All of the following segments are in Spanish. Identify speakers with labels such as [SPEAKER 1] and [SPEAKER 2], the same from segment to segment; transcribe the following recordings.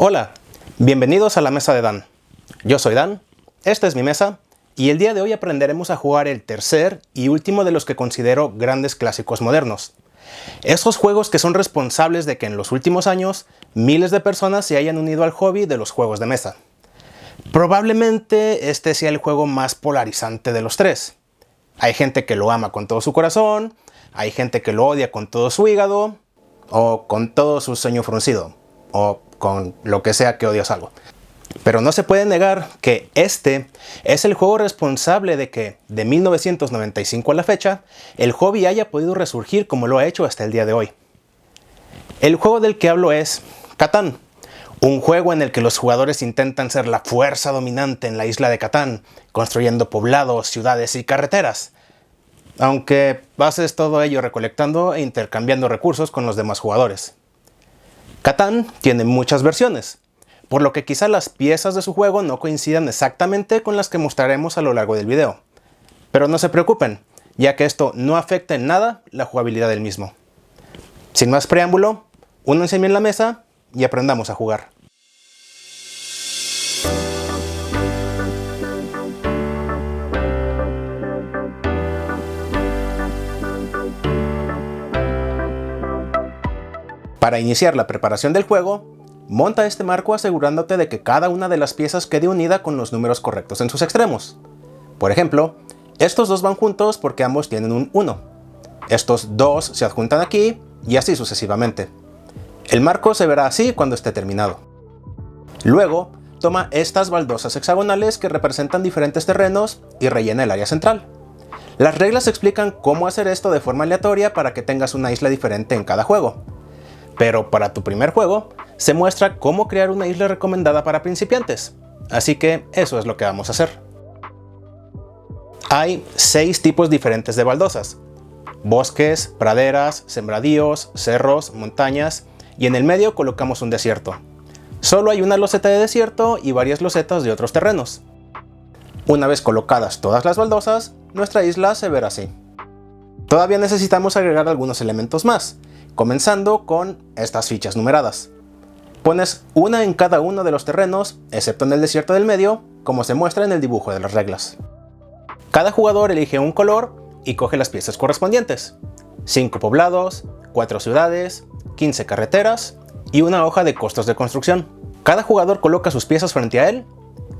[SPEAKER 1] Hola, bienvenidos a la mesa de Dan. Yo soy Dan, esta es mi mesa, y el día de hoy aprenderemos a jugar el tercer y último de los que considero grandes clásicos modernos. Esos juegos que son responsables de que en los últimos años miles de personas se hayan unido al hobby de los juegos de mesa. Probablemente este sea el juego más polarizante de los tres. Hay gente que lo ama con todo su corazón, hay gente que lo odia con todo su hígado, o con todo su ceño fruncido, o con lo que sea que odias algo. Pero no se puede negar que este es el juego responsable de que, de 1995 a la fecha, el hobby haya podido resurgir como lo ha hecho hasta el día de hoy. El juego del que hablo es Catán, un juego en el que los jugadores intentan ser la fuerza dominante en la isla de Catán, construyendo poblados, ciudades y carreteras. Aunque haces todo ello recolectando e intercambiando recursos con los demás jugadores. Catán tiene muchas versiones, por lo que quizá las piezas de su juego no coincidan exactamente con las que mostraremos a lo largo del video. Pero no se preocupen, ya que esto no afecta en nada la jugabilidad del mismo. Sin más preámbulo, únanse bien la mesa y aprendamos a jugar. Para iniciar la preparación del juego, monta este marco asegurándote de que cada una de las piezas quede unida con los números correctos en sus extremos. Por ejemplo, estos dos van juntos porque ambos tienen un 1. Estos dos se adjuntan aquí y así sucesivamente. El marco se verá así cuando esté terminado. Luego, toma estas baldosas hexagonales que representan diferentes terrenos y rellena el área central. Las reglas explican cómo hacer esto de forma aleatoria para que tengas una isla diferente en cada juego. Pero para tu primer juego, se muestra cómo crear una isla recomendada para principiantes, así que eso es lo que vamos a hacer. Hay 6 tipos diferentes de baldosas: bosques, praderas, sembradíos, cerros, montañas, y en el medio colocamos un desierto. Solo hay una loseta de desierto y varias losetas de otros terrenos. Una vez colocadas todas las baldosas, nuestra isla se verá así. Todavía necesitamos agregar algunos elementos más, comenzando con estas fichas numeradas. Pones una en cada uno de los terrenos, excepto en el desierto del medio, como se muestra en el dibujo de las reglas. Cada jugador elige un color y coge las piezas correspondientes: 5 poblados, 4 ciudades, 15 carreteras y una hoja de costos de construcción. Cada jugador coloca sus piezas frente a él,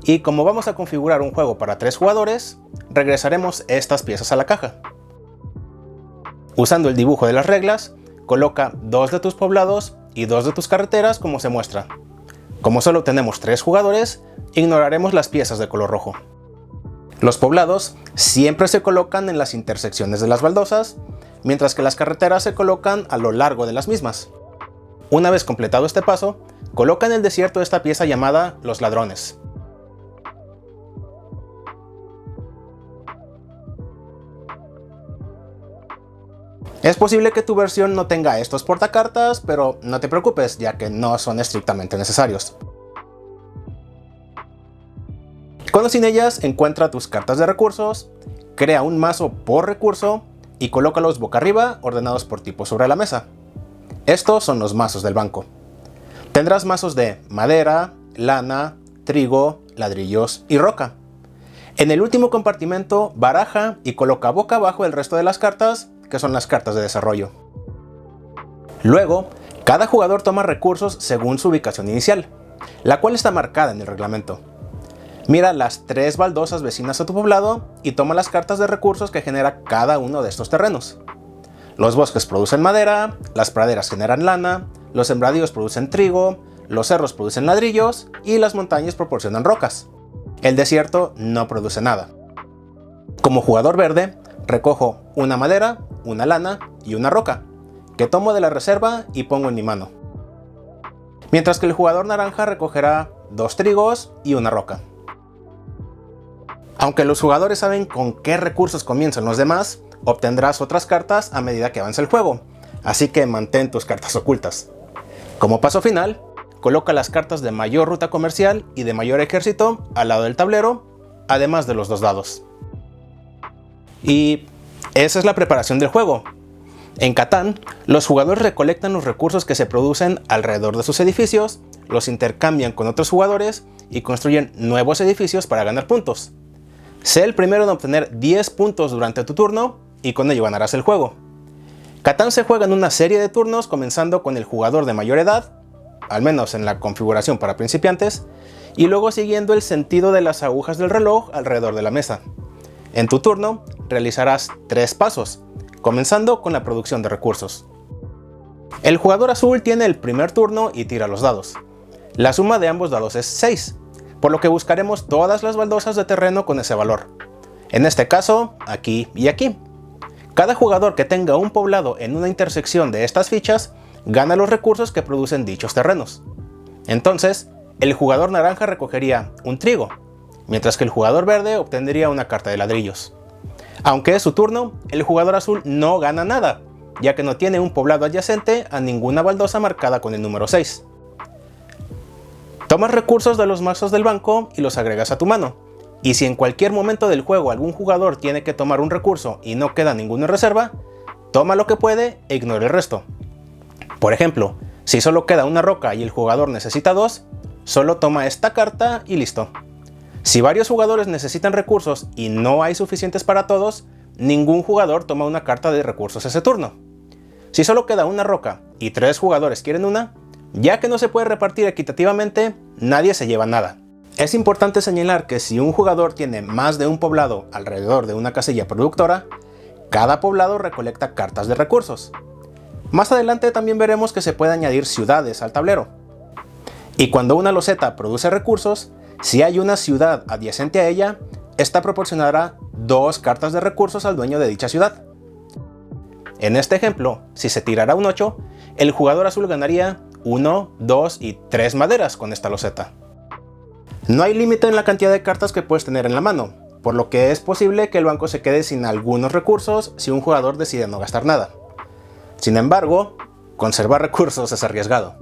[SPEAKER 1] y como vamos a configurar un juego para 3 jugadores, regresaremos estas piezas a la caja. Usando el dibujo de las reglas, coloca 2 de tus poblados y 2 de tus carreteras como se muestra. Como solo tenemos 3 jugadores, ignoraremos las piezas de color rojo. Los poblados siempre se colocan en las intersecciones de las baldosas, mientras que las carreteras se colocan a lo largo de las mismas. Una vez completado este paso, coloca en el desierto esta pieza llamada Los Ladrones. Es posible que tu versión no tenga estos portacartas, pero no te preocupes, ya que no son estrictamente necesarios. Con o sin ellas, encuentra tus cartas de recursos, crea un mazo por recurso y colócalos boca arriba, ordenados por tipo sobre la mesa. Estos son los mazos del banco. Tendrás mazos de madera, lana, trigo, ladrillos y roca. En el último compartimento, baraja y coloca boca abajo el resto de las cartas, que son las cartas de desarrollo. Luego, cada jugador toma recursos según su ubicación inicial, la cual está marcada en el reglamento. Mira las 3 baldosas vecinas a tu poblado y toma las cartas de recursos que genera cada uno de estos terrenos. Los bosques producen madera, las praderas generan lana, los sembradíos producen trigo, los cerros producen ladrillos y las montañas proporcionan rocas. El desierto no produce nada. Como jugador verde, recojo una madera, una lana y una roca, que tomo de la reserva y pongo en mi mano. Mientras que el jugador naranja recogerá 2 trigos y una roca. Aunque los jugadores saben con qué recursos comienzan los demás, obtendrás otras cartas a medida que avance el juego, así que mantén tus cartas ocultas. Como paso final, coloca las cartas de mayor ruta comercial y de mayor ejército al lado del tablero, además de los 2 dados. Y esa es la preparación del juego. En Catán, los jugadores recolectan los recursos que se producen alrededor de sus edificios los intercambian con otros jugadores y construyen nuevos edificios para ganar puntos. Sé el primero en obtener 10 puntos durante tu turno y con ello ganarás el juego. Catán se juega en una serie de turnos, comenzando con el jugador de mayor edad, al menos en la configuración para principiantes, y luego siguiendo el sentido de las agujas del reloj alrededor de la mesa. En tu turno realizarás 3 pasos, comenzando con la producción de recursos. El jugador azul tiene el primer turno y tira los dados. La suma de ambos dados es 6, por lo que buscaremos todas las baldosas de terreno con ese valor. En este caso, aquí y aquí. Cada jugador que tenga un poblado en una intersección de estas fichas gana los recursos que producen dichos terrenos. Entonces, el jugador naranja recogería un trigo, mientras que el jugador verde obtendría una carta de ladrillos. Aunque es su turno, el jugador azul no gana nada, ya que no tiene un poblado adyacente a ninguna baldosa marcada con el número 6. Tomas recursos de los mazos del banco y los agregas a tu mano, y si en cualquier momento del juego algún jugador tiene que tomar un recurso y no queda ninguno en reserva, toma lo que puede e ignora el resto. Por ejemplo, si solo queda una roca y el jugador necesita 2, solo toma esta carta y listo. Si varios jugadores necesitan recursos y no hay suficientes para todos, ningún jugador toma una carta de recursos ese turno. Si solo queda una roca y 3 jugadores quieren una, ya que no se puede repartir equitativamente, nadie se lleva nada. Es importante señalar que si un jugador tiene más de un poblado alrededor de una casilla productora, cada poblado recolecta cartas de recursos. Más adelante también veremos que se puede añadir ciudades al tablero. Y cuando una loseta produce recursos, si hay una ciudad adyacente a ella, esta proporcionará 2 cartas de recursos al dueño de dicha ciudad. En este ejemplo, si se tirara un 8, el jugador azul ganaría 1, 2 y 3 maderas con esta loseta. No hay límite en la cantidad de cartas que puedes tener en la mano, por lo que es posible que el banco se quede sin algunos recursos si un jugador decide no gastar nada. Sin embargo, conservar recursos es arriesgado.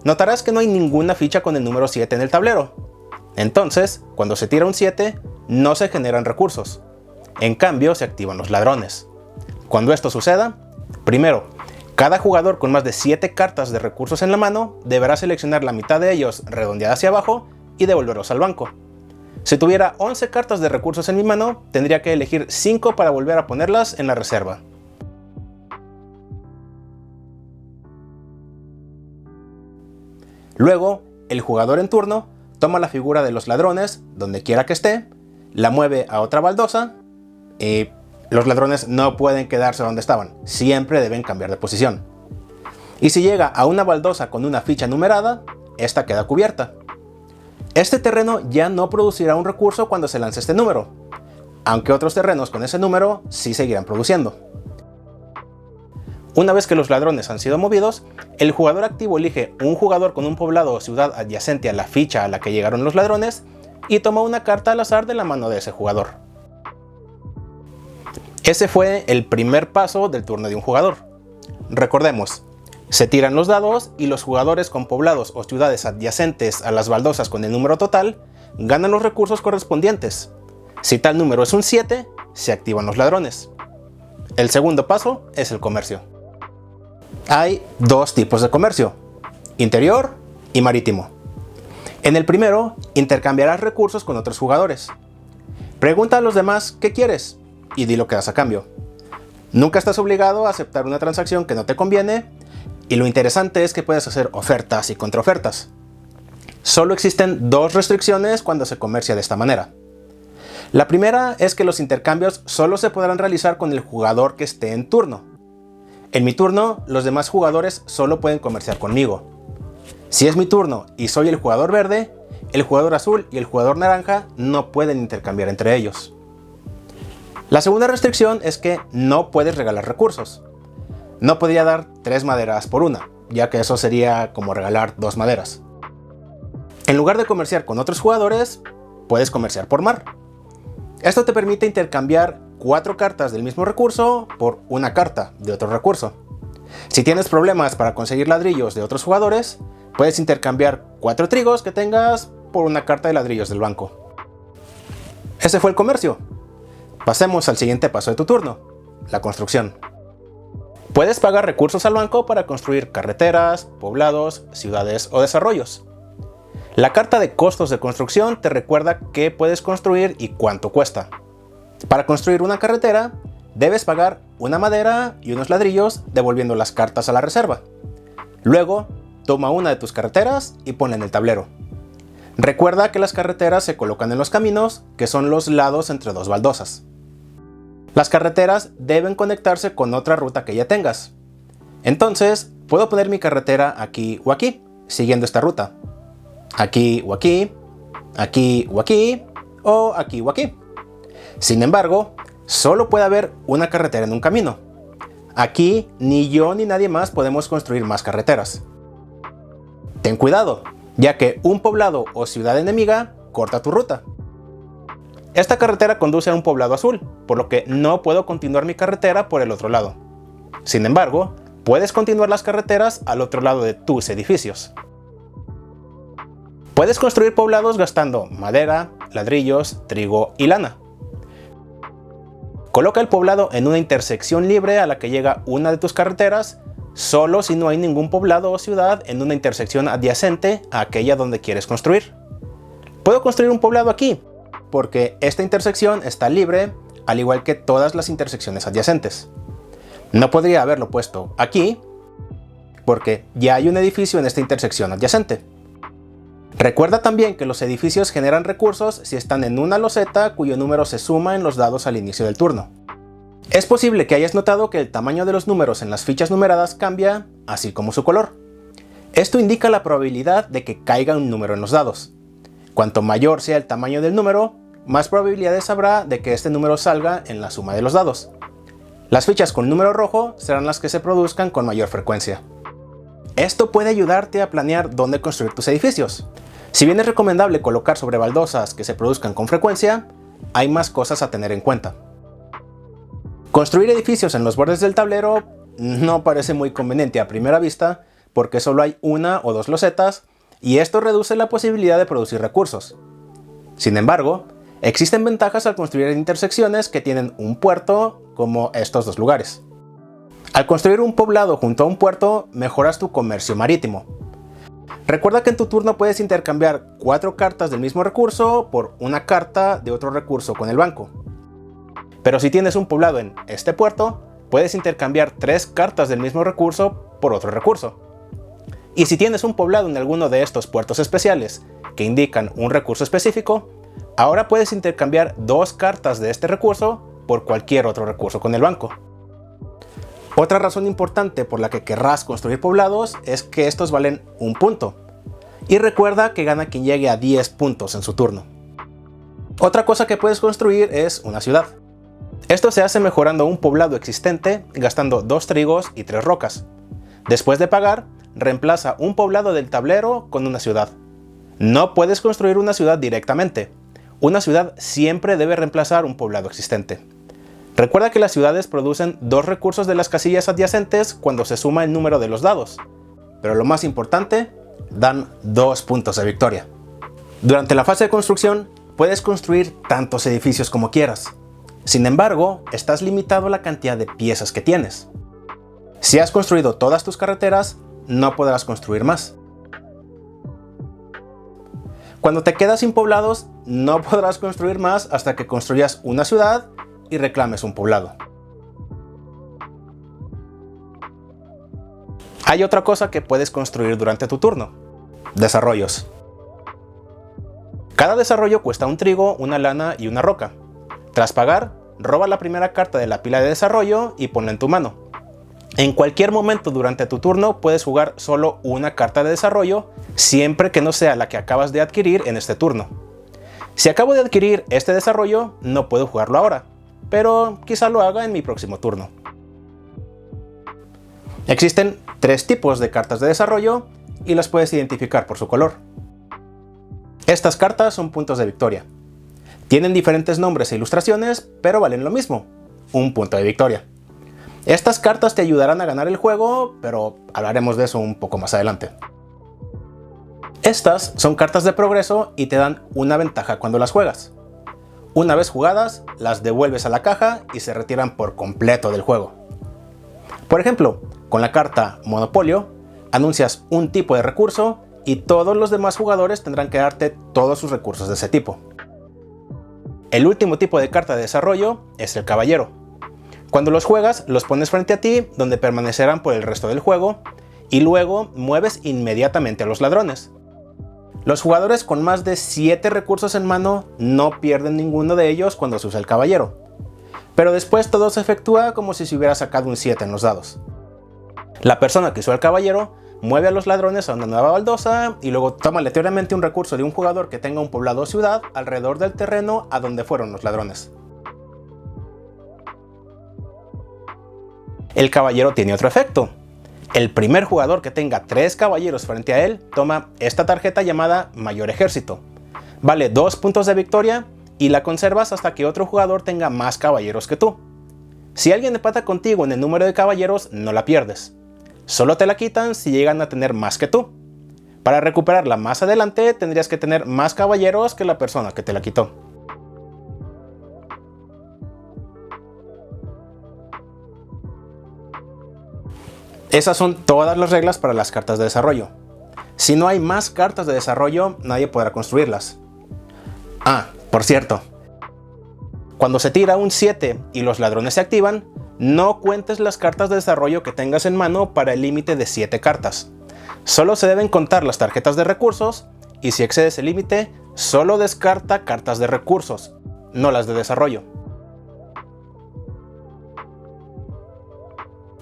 [SPEAKER 1] Notarás que no hay ninguna ficha con el número 7 en el tablero. Entonces, cuando se tira un 7, no se generan recursos. En cambio, se activan los ladrones. Cuando esto suceda, primero, cada jugador con más de 7 cartas de recursos en la mano deberá seleccionar la mitad de ellos redondeada hacia abajo y devolverlos al banco. Si tuviera 11 cartas de recursos en mi mano, tendría que elegir 5 para volver a ponerlas en la reserva. Luego, el jugador en turno toma la figura de los ladrones, donde quiera que esté, la mueve a otra baldosa y los ladrones no pueden quedarse donde estaban, siempre deben cambiar de posición. Y si llega a una baldosa con una ficha numerada, esta queda cubierta. Este terreno ya no producirá un recurso cuando se lance este número, aunque otros terrenos con ese número sí seguirán produciendo. Una vez que los ladrones han sido movidos, el jugador activo elige un jugador con un poblado o ciudad adyacente a la ficha a la que llegaron los ladrones y toma una carta al azar de la mano de ese jugador. Ese fue el primer paso del turno de un jugador. Recordemos, se tiran los dados y los jugadores con poblados o ciudades adyacentes a las baldosas con el número total ganan los recursos correspondientes. Si tal número es un 7, se activan los ladrones. El segundo paso es el comercio. Hay 2 tipos de comercio, interior y marítimo. En el primero, intercambiarás recursos con otros jugadores. Pregunta a los demás qué quieres y di lo que das a cambio. Nunca estás obligado a aceptar una transacción que no te conviene, y lo interesante es que puedes hacer ofertas y contraofertas. Solo existen 2 restricciones cuando se comercia de esta manera. La primera es que los intercambios solo se podrán realizar con el jugador que esté en turno. En mi turno, los demás jugadores solo pueden comerciar conmigo. Si es mi turno y soy el jugador verde, el jugador azul y el jugador naranja no pueden intercambiar entre ellos. La segunda restricción es que no puedes regalar recursos. No podría dar 3 maderas por una, ya que eso sería como regalar 2 maderas. En lugar de comerciar con otros jugadores, puedes comerciar por mar. Esto te permite intercambiar 4 cartas del mismo recurso por una carta de otro recurso. Si tienes problemas para conseguir ladrillos de otros jugadores, puedes intercambiar 4 trigos que tengas por una carta de ladrillos del banco. Ese fue el comercio. Pasemos al siguiente paso de tu turno, la construcción. Puedes pagar recursos al banco para construir carreteras, poblados, ciudades o desarrollos. La carta de costos de construcción te recuerda qué puedes construir y cuánto cuesta. Para construir una carretera, debes pagar una madera y unos ladrillos devolviendo las cartas a la reserva. Luego, toma una de tus carreteras y ponla en el tablero. Recuerda que las carreteras se colocan en los caminos, que son los lados entre dos baldosas. Las carreteras deben conectarse con otra ruta que ya tengas. Entonces, puedo poner mi carretera aquí o aquí, siguiendo esta ruta. Aquí o aquí, aquí o aquí, o aquí o aquí. Sin embargo, solo puede haber una carretera en un camino. Aquí, ni yo ni nadie más podemos construir más carreteras. Ten cuidado, ya que un poblado o ciudad enemiga corta tu ruta. Esta carretera conduce a un poblado azul, por lo que no puedo continuar mi carretera por el otro lado. Sin embargo, puedes continuar las carreteras al otro lado de tus edificios. Puedes construir poblados gastando madera, ladrillos, trigo y lana. Coloca el poblado en una intersección libre a la que llega una de tus carreteras, solo si no hay ningún poblado o ciudad en una intersección adyacente a aquella donde quieres construir. Puedo construir un poblado aquí, porque esta intersección está libre, al igual que todas las intersecciones adyacentes. No podría haberlo puesto aquí, porque ya hay un edificio en esta intersección adyacente. Recuerda también que los edificios generan recursos si están en una loseta cuyo número se suma en los dados al inicio del turno. Es posible que hayas notado que el tamaño de los números en las fichas numeradas cambia, así como su color. Esto indica la probabilidad de que caiga un número en los dados. Cuanto mayor sea el tamaño del número, más probabilidades habrá de que este número salga en la suma de los dados. Las fichas con número rojo serán las que se produzcan con mayor frecuencia. Esto puede ayudarte a planear dónde construir tus edificios. Si bien es recomendable colocar sobre baldosas que se produzcan con frecuencia, hay más cosas a tener en cuenta. Construir edificios en los bordes del tablero no parece muy conveniente a primera vista porque solo hay una o dos losetas y esto reduce la posibilidad de producir recursos. Sin embargo, existen ventajas al construir en intersecciones que tienen un puerto como estos dos lugares. Al construir un poblado junto a un puerto, mejoras tu comercio marítimo. Recuerda que en tu turno puedes intercambiar 4 cartas del mismo recurso por una carta de otro recurso con el banco. Pero si tienes un poblado en este puerto, puedes intercambiar 3 cartas del mismo recurso por otro recurso. Y si tienes un poblado en alguno de estos puertos especiales que indican un recurso específico, ahora puedes intercambiar 2 cartas de este recurso por cualquier otro recurso con el banco. Otra razón importante por la que querrás construir poblados es que estos valen 1 punto. Y recuerda que gana quien llegue a 10 puntos en su turno. Otra cosa que puedes construir es una ciudad. Esto se hace mejorando un poblado existente gastando 2 trigos y 3 rocas. Después de pagar, reemplaza un poblado del tablero con una ciudad. No puedes construir una ciudad directamente. Una ciudad siempre debe reemplazar un poblado existente. Recuerda que las ciudades producen 2 recursos de las casillas adyacentes cuando se suma el número de los dados. Pero lo más importante, dan 2 puntos de victoria. Durante la fase de construcción, puedes construir tantos edificios como quieras. Sin embargo, estás limitado a la cantidad de piezas que tienes. Si has construido todas tus carreteras, no podrás construir más. Cuando te quedas sin poblados, no podrás construir más hasta que construyas una ciudad y reclames un poblado. Hay otra cosa que puedes construir durante tu turno: desarrollos. Cada desarrollo cuesta un trigo, una lana y una roca. Tras pagar, roba la primera carta de la pila de desarrollo y ponla en tu mano. En cualquier momento durante tu turno puedes jugar solo una carta de desarrollo, siempre que no sea la que acabas de adquirir en este turno. Si acabo de adquirir este desarrollo, no puedo jugarlo ahora, pero quizá lo haga en mi próximo turno. Existen 3 tipos de cartas de desarrollo y las puedes identificar por su color. Estas cartas son puntos de victoria. Tienen diferentes nombres e ilustraciones, pero valen lo mismo: 1 punto de victoria. Estas cartas te ayudarán a ganar el juego, pero hablaremos de eso un poco más adelante. Estas son cartas de progreso y te dan una ventaja cuando las juegas. Una vez jugadas, las devuelves a la caja y se retiran por completo del juego. Por ejemplo, con la carta Monopolio, anuncias un tipo de recurso y todos los demás jugadores tendrán que darte todos sus recursos de ese tipo. El último tipo de carta de desarrollo es el caballero. Cuando los juegas, los pones frente a ti, donde permanecerán por el resto del juego, y luego mueves inmediatamente a los ladrones. Los jugadores con más de 7 recursos en mano no pierden ninguno de ellos cuando se usa el caballero, pero después todo se efectúa como si se hubiera sacado un 7 en los dados. La persona que usó el caballero mueve a los ladrones a una nueva baldosa y luego toma aleatoriamente un recurso de un jugador que tenga un poblado o ciudad alrededor del terreno a donde fueron los ladrones. El caballero tiene otro efecto. El primer jugador que tenga 3 caballeros frente a él toma esta tarjeta llamada Mayor Ejército. Vale 2 puntos de victoria y la conservas hasta que otro jugador tenga más caballeros que tú. Si alguien empata contigo en el número de caballeros, no la pierdes. Solo te la quitan si llegan a tener más que tú. Para recuperarla más adelante tendrías que tener más caballeros que la persona que te la quitó. Esas son todas las reglas para las cartas de desarrollo. Si no hay más cartas de desarrollo, nadie podrá construirlas. Ah, por cierto. Cuando se tira un 7 y los ladrones se activan, no cuentes las cartas de desarrollo que tengas en mano para el límite de 7 cartas. Solo se deben contar las tarjetas de recursos y si excedes el límite, solo descarta cartas de recursos, no las de desarrollo.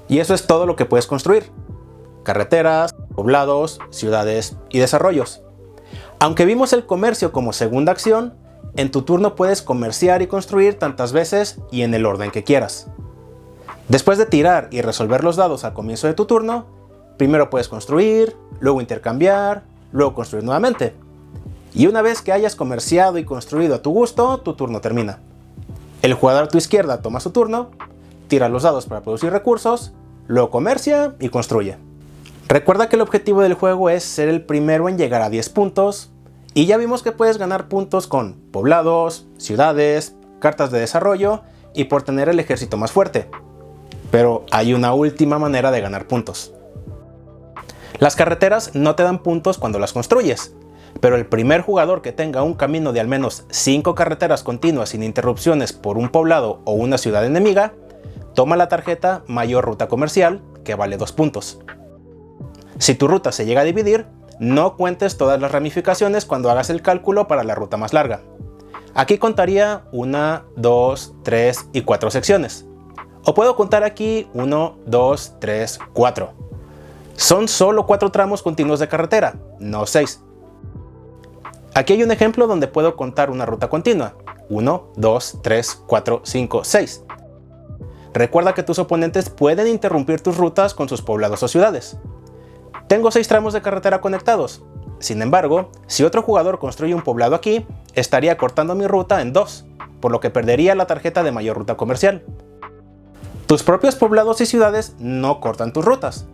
[SPEAKER 1] Y eso es todo lo que puedes construir: carreteras, poblados, ciudades y desarrollos. Aunque vimos el comercio como segunda acción, en tu turno puedes comerciar y construir tantas veces y en el orden que quieras. Después de tirar y resolver los dados al comienzo de tu turno, primero puedes construir, luego intercambiar, luego construir nuevamente. Y una vez que hayas comerciado y construido a tu gusto, tu turno termina. El jugador a tu izquierda toma su turno, tira los dados para producir recursos, luego comercia y construye. Recuerda que el objetivo del juego es ser el primero en llegar a 10 puntos, y ya vimos que puedes ganar puntos con poblados, ciudades, cartas de desarrollo y por tener el ejército más fuerte. Pero hay una última manera de ganar puntos. Las carreteras no te dan puntos cuando las construyes, pero el primer jugador que tenga un camino de al menos 5 carreteras continuas sin interrupciones por un poblado o una ciudad enemiga, toma la tarjeta Mayor Ruta Comercial, que vale 2 puntos. Si tu ruta se llega a dividir, no cuentes todas las ramificaciones cuando hagas el cálculo para la ruta más larga. Aquí contaría 1, 2, 3 y 4 secciones. O puedo contar aquí 1, 2, 3, 4. Son solo 4 tramos continuos de carretera, no 6. Aquí hay un ejemplo donde puedo contar una ruta continua. 1, 2, 3, 4, 5, 6. Recuerda que tus oponentes pueden interrumpir tus rutas con sus poblados o ciudades. Tengo 6 tramos de carretera conectados. Sin embargo, si otro jugador construye un poblado aquí, estaría cortando mi ruta en 2, por lo que perdería la tarjeta de Mayor Ruta Comercial. Tus propios poblados y ciudades no cortan tus rutas,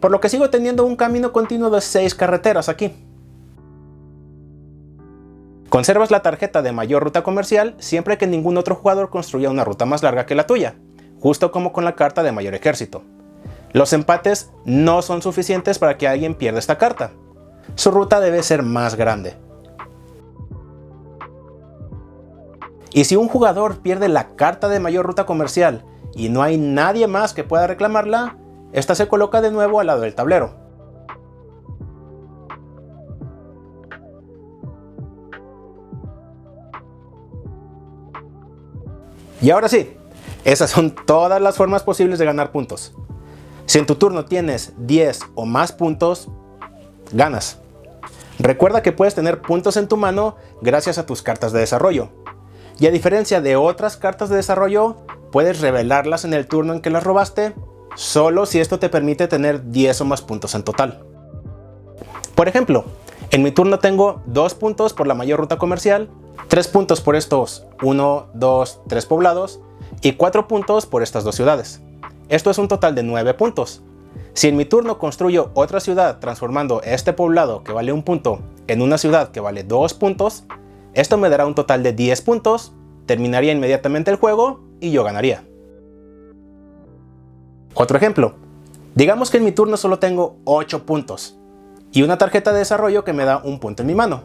[SPEAKER 1] por lo que sigo teniendo un camino continuo de 6 carreteras aquí. Conservas la tarjeta de Mayor Ruta Comercial siempre que ningún otro jugador construya una ruta más larga que la tuya, justo como con la carta de Mayor Ejército. Los empates no son suficientes para que alguien pierda esta carta. Su ruta debe ser más grande. Y si un jugador pierde la carta de Mayor Ruta Comercial y no hay nadie más que pueda reclamarla, esta se coloca de nuevo al lado del tablero. Y ahora sí, esas son todas las formas posibles de ganar puntos. Si en tu turno tienes 10 o más puntos, ganas. Recuerda que puedes tener puntos en tu mano gracias a tus cartas de desarrollo. Y a diferencia de otras cartas de desarrollo, puedes revelarlas en el turno en que las robaste, solo si esto te permite tener 10 o más puntos en total. Por ejemplo, en mi turno tengo 2 puntos por la Mayor Ruta Comercial, 3 puntos por estos 1, 2, 3 poblados y 4 puntos por estas 2 ciudades. Esto es un total de 9 puntos. Si en mi turno construyo otra ciudad transformando este poblado que vale 1 punto en una ciudad que vale 2 puntos, esto me dará un total de 10 puntos, terminaría inmediatamente el juego y yo ganaría. Otro ejemplo. Digamos que en mi turno solo tengo 8 puntos. y una tarjeta de desarrollo que me da un punto en mi mano.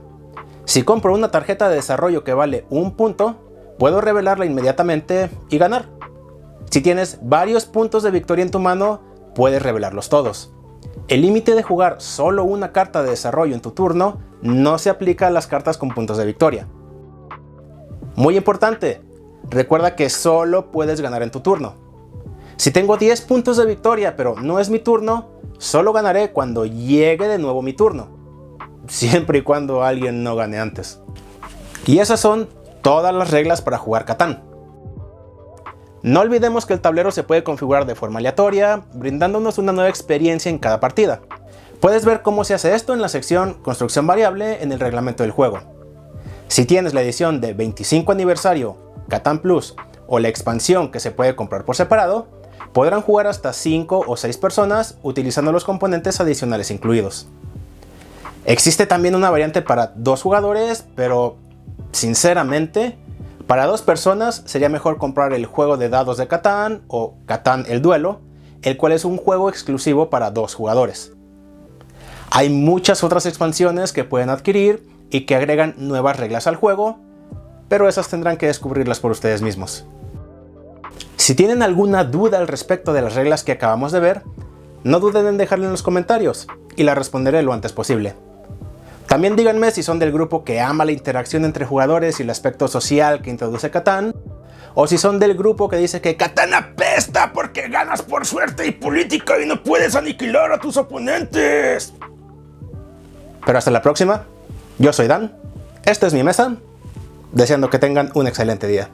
[SPEAKER 1] Si compro una tarjeta de desarrollo que vale un punto, puedo revelarla inmediatamente y ganar. Si tienes varios puntos de victoria en tu mano, puedes revelarlos todos. El límite de jugar solo una carta de desarrollo en tu turno no se aplica a las cartas con puntos de victoria. Muy importante, recuerda que solo puedes ganar en tu turno. Si tengo 10 puntos de victoria pero no es mi turno, solo ganaré cuando llegue de nuevo mi turno, siempre y cuando alguien no gane antes. Y esas son todas las reglas para jugar Catán. No olvidemos que el tablero se puede configurar de forma aleatoria, brindándonos una nueva experiencia en cada partida. Puedes ver cómo se hace esto en la sección Construcción variable en el reglamento del juego. Si tienes la edición de 25 aniversario, Catán Plus o la expansión que se puede comprar por separado, podrán jugar hasta 5 o 6 personas utilizando los componentes adicionales incluidos. Existe también una variante para 2 jugadores, pero sinceramente, para 2 personas sería mejor comprar el juego de dados de Catán o Catán el Duelo, el cual es un juego exclusivo para 2 jugadores. Hay muchas otras expansiones que pueden adquirir y que agregan nuevas reglas al juego, pero esas tendrán que descubrirlas por ustedes mismos. Si tienen alguna duda al respecto de las reglas que acabamos de ver, no duden en dejarla en los comentarios y la responderé lo antes posible. También díganme si son del grupo que ama la interacción entre jugadores y el aspecto social que introduce Catán, o si son del grupo que dice que Catán apesta porque ganas por suerte y política y no puedes aniquilar a tus oponentes. Pero hasta la próxima, yo soy Dan, esta es mi mesa, deseando que tengan un excelente día.